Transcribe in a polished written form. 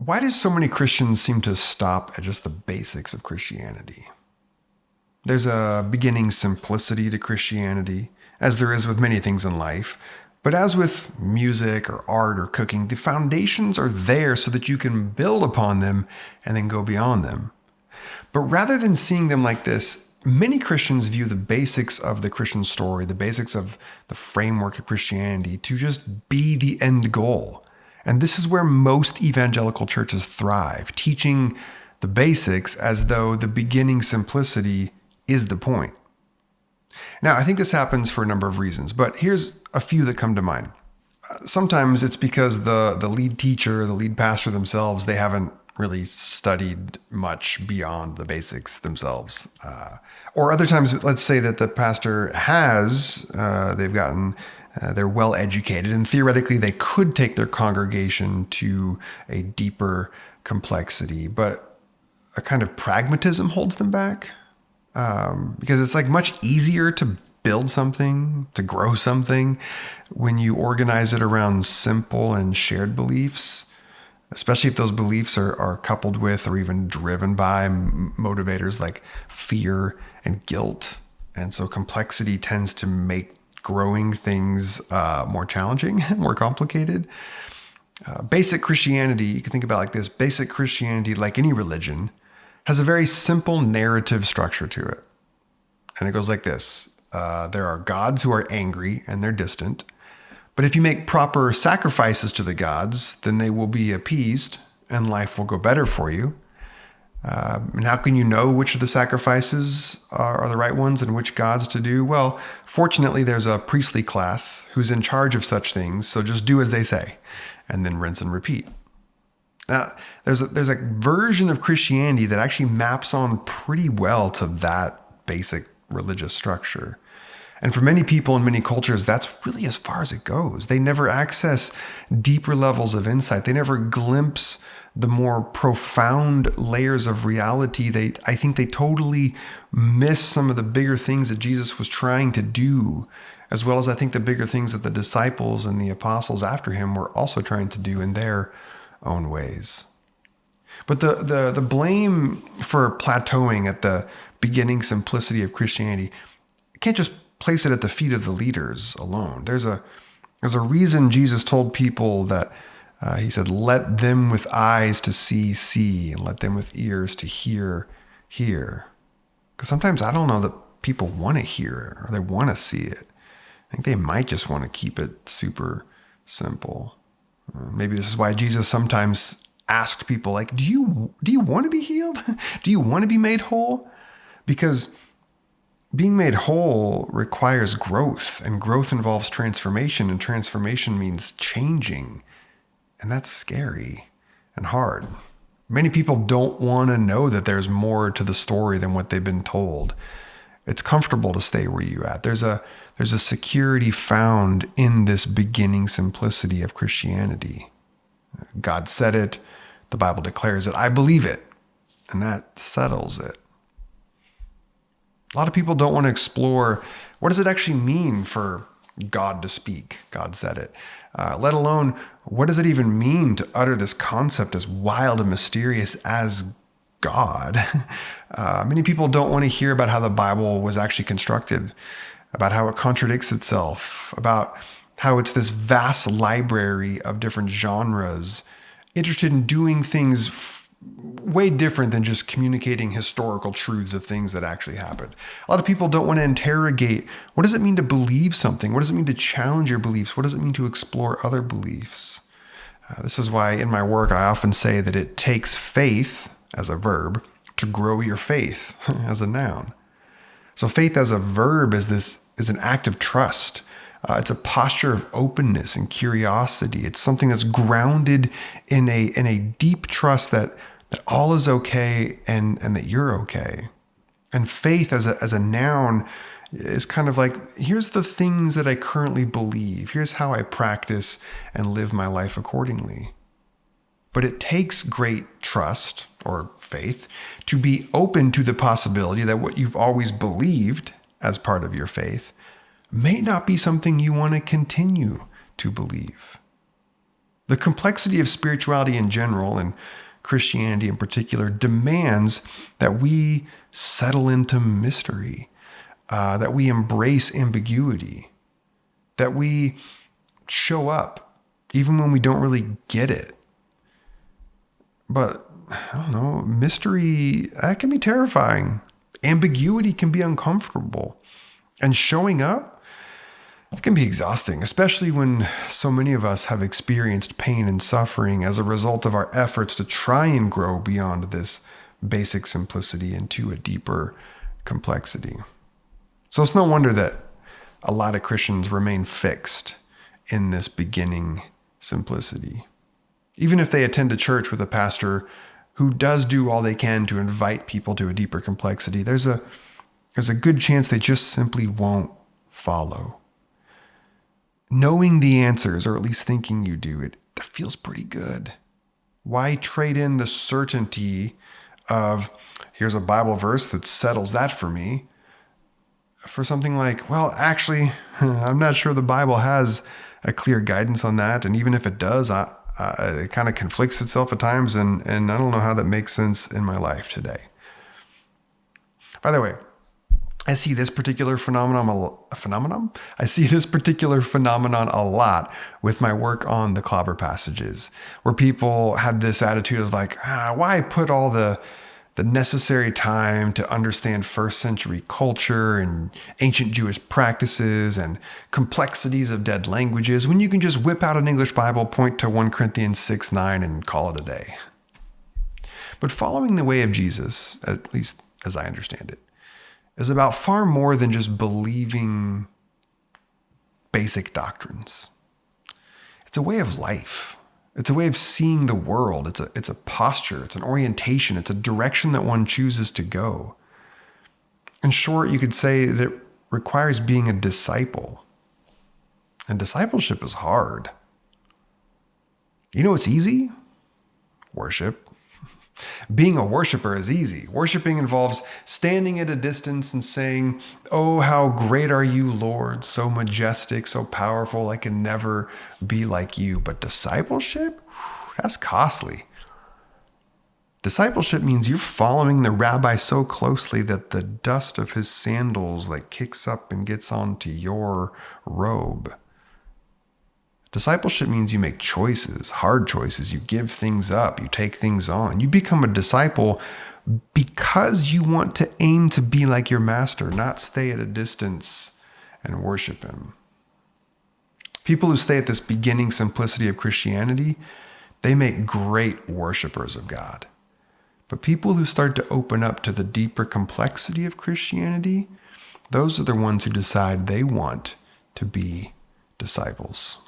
Why do so many Christians seem to stop at just the basics of Christianity? There's a beginning simplicity to Christianity, as there is with many things in life. But as with music or art or cooking, the foundations are there so that you can build upon them and then go beyond them. But rather than seeing them like this, many Christians view the basics of the Christian story, the basics of the framework of Christianity, to just be the end goal. And this is where most evangelical churches thrive, teaching the basics as though the beginning simplicity is the point. Now, I think this happens for a number of reasons, but here's a few that come to mind. Sometimes it's because the lead teacher, the lead pastor themselves, they haven't really studied much beyond the basics themselves. Or other times, let's say that the pastor has, they're well educated, and theoretically they could take their congregation to a deeper complexity, but a kind of pragmatism holds them back. Because it's like much easier to build something, to grow something, when you organize it around simple and shared beliefs, especially if those beliefs are coupled with or even driven by motivators like fear and guilt. And so complexity tends to make growing things more challenging, more complicated. Basic Christianity, you can think about it like this: basic Christianity, like any religion, has a very simple narrative structure to it. And it goes like this. There are gods who are angry and they're distant. But if you make proper sacrifices to the gods, then they will be appeased and life will go better for you. And how can you know which of the sacrifices are the right ones and which gods to do? Well, fortunately, there's a priestly class who's in charge of such things. So just do as they say and then rinse and repeat. Now, there's a version of Christianity that actually maps on pretty well to that basic religious structure. And for many people in many cultures, that's really as far as it goes. They never access deeper levels of insight. They never glimpse the more profound layers of reality. I think they totally miss some of the bigger things that Jesus was trying to do, as well as I think the bigger things that the disciples and the apostles after him were also trying to do in their own ways. But the blame for plateauing at the beginning simplicity of Christianity, you can't just place it at the feet of the leaders alone. There's a reason Jesus told people that he said, let them with eyes to see, and let them with ears to hear. Because sometimes I don't know that people want to hear it or they want to see it. I think they might just want to keep it super simple. Maybe this is why Jesus sometimes asked people, like, do you want to be healed? Do you want to be made whole? Because being made whole requires growth, and growth involves transformation, and transformation means changing. And that's scary and hard. Many people don't want to know that there's more to the story than what they've been told. It's comfortable to stay where you're at. There's a security found in this beginning simplicity of Christianity. God said it, the Bible declares it, I believe it, and that settles it. A lot of people don't want to explore what does it actually mean for God to speak. God said it. Let alone, what does it even mean to utter this concept as wild and mysterious as God? Many people don't want to hear about how the Bible was actually constructed, about how it contradicts itself, about how it's this vast library of different genres, interested in doing things way different than just communicating historical truths of things that actually happened. A lot of people don't want to interrogate, what does it mean to believe something? What does it mean to challenge your beliefs? What does it mean to explore other beliefs? This is why in my work, I often say that it takes faith as a verb to grow your faith as a noun. So faith as a verb is an act of trust. It's a posture of openness and curiosity. It's something that's grounded in a deep trust that all is okay and that you're okay. And faith as a noun is kind of like, here's the things that I currently believe. Here's how I practice and live my life accordingly. But it takes great trust or faith to be open to the possibility that what you've always believed as part of your faith may not be something you want to continue to believe. The complexity of spirituality in general, and Christianity in particular, demands that we settle into mystery, that we embrace ambiguity, that we show up even when we don't really get it. But I don't know, mystery, that can be terrifying. Ambiguity can be uncomfortable. And showing up, it can be exhausting, especially when so many of us have experienced pain and suffering as a result of our efforts to try and grow beyond this basic simplicity into a deeper complexity. So it's no wonder that a lot of Christians remain fixed in this beginning simplicity. Even if they attend a church with a pastor who does do all they can to invite people to a deeper complexity, there's a good chance they just simply won't follow. Knowing the answers, or at least thinking you do, that feels pretty good. Why trade in the certainty of, here's a Bible verse that settles that for me, for something like, well, actually, I'm not sure the Bible has a clear guidance on that. And even if it does, it kind of conflicts itself at times. And I don't know how that makes sense in my life today. By the way, I see this particular phenomenon. I see this particular phenomenon a lot with my work on the clobber passages, where people have this attitude of like, why put all the necessary time to understand first century culture and ancient Jewish practices and complexities of dead languages when you can just whip out an English Bible, point to 1 Corinthians 6:9 and call it a day. But following the way of Jesus, at least as I understand it, is about far more than just believing basic doctrines. It's a way of life. It's a way of seeing the world. It's a posture. It's an orientation. It's a direction that one chooses to go. In short, you could say that it requires being a disciple. And discipleship is hard. You know what's easy? Worship. Being a worshiper is easy. Worshiping involves standing at a distance and saying, "Oh, how great are you, Lord, so majestic, so powerful, I can never be like you." But discipleship, that's costly. Discipleship means you're following the rabbi so closely that the dust of his sandals kicks up and gets onto your robe. Discipleship means you make choices, hard choices. You give things up. You take things on. You become a disciple because you want to aim to be like your master, not stay at a distance and worship him. People who stay at this beginning simplicity of Christianity, they make great worshipers of God. But people who start to open up to the deeper complexity of Christianity, those are the ones who decide they want to be disciples.